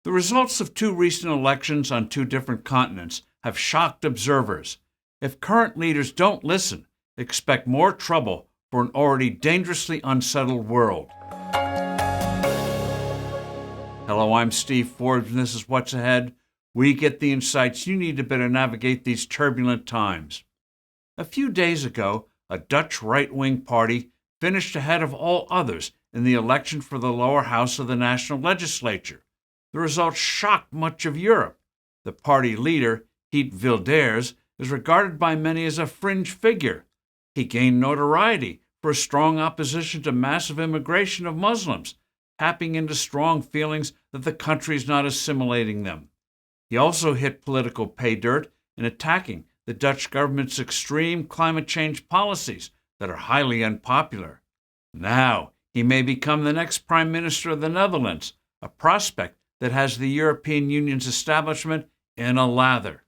The results of two recent elections on two different continents have shocked observers. If current leaders don't listen, expect more trouble for an already dangerously unsettled world. Hello, I'm Steve Forbes, and this is What's Ahead. We get the insights you need to better navigate these turbulent times. A few days ago, a Dutch right-wing party finished ahead of all others in the election for the lower house of the national legislature. The results shocked much of Europe. The party leader, Geert, is regarded by many as a fringe figure. He gained notoriety for a strong opposition to massive immigration of Muslims, tapping into strong feelings that the country is not assimilating them. He also hit political pay dirt in attacking the Dutch government's extreme climate change policies that are highly unpopular. Now, he may become the next Prime Minister of the Netherlands, a prospect that has the European Union's establishment in a lather.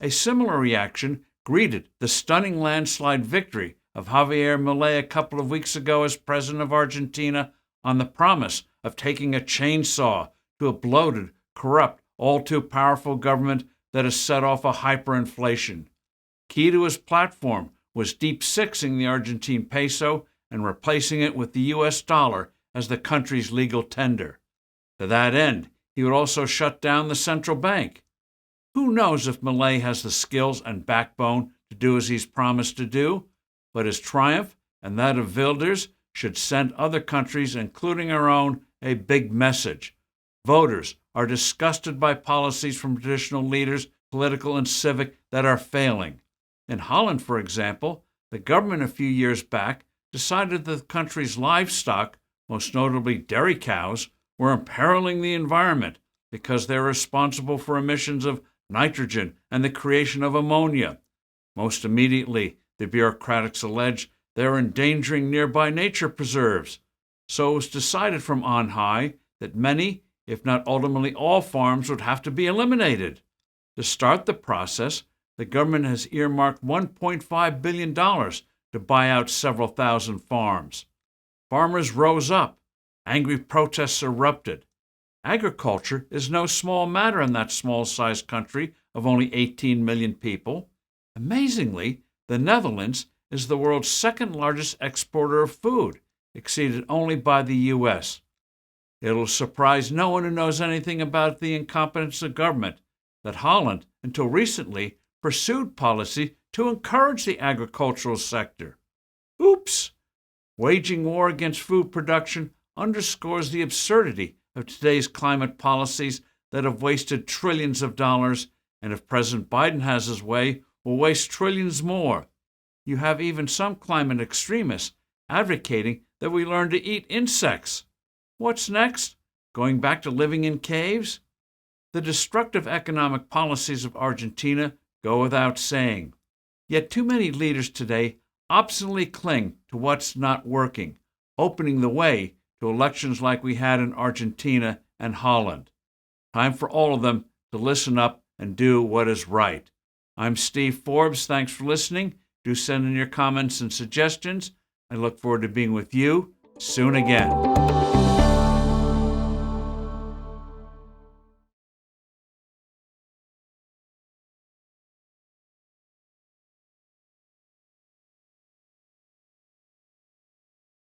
A similar reaction greeted the stunning landslide victory of Javier Milei a couple of weeks ago as president of Argentina on the promise of taking a chainsaw to a bloated, corrupt, all-too-powerful government that has set off a hyperinflation. Key to his platform was deep-sixing the Argentine peso and replacing it with the U.S. dollar as the country's legal tender. To that end, he would also shut down the central bank. Who knows if Milei has the skills and backbone to do as he's promised to do, but his triumph and that of Wilders should send other countries, including our own, a big message. Voters are disgusted by policies from traditional leaders, political and civic, that are failing. In Holland, for example, the government a few years back decided that the country's livestock, most notably dairy cows, were imperiling the environment because they're responsible for emissions of nitrogen and the creation of ammonia. Most immediately, the bureaucrats alleged they're endangering nearby nature preserves. So it was decided from on high that many, if not ultimately all, farms would have to be eliminated. To start the process, the government has earmarked $1.5 billion to buy out several thousand farms. Farmers rose up. Angry protests erupted. Agriculture is no small matter in that small-sized country of only 18 million people. Amazingly, the Netherlands is the world's second-largest exporter of food, exceeded only by the U.S. It'll surprise no one who knows anything about the incompetence of government that Holland, until recently, pursued policy to encourage the agricultural sector. Oops! Waging war against food production underscores the absurdity of today's climate policies that have wasted trillions of dollars, and if President Biden has his way, will waste trillions more. You have even some climate extremists advocating that we learn to eat insects. What's next? Going back to living in caves? The destructive economic policies of Argentina go without saying. Yet too many leaders today obstinately cling to what's not working, opening the way to elections like we had in Argentina and Holland. Time for all of them to listen up and do what is right. I'm Steve Forbes. Thanks for listening. Do send in your comments and suggestions. I look forward to being with you soon again.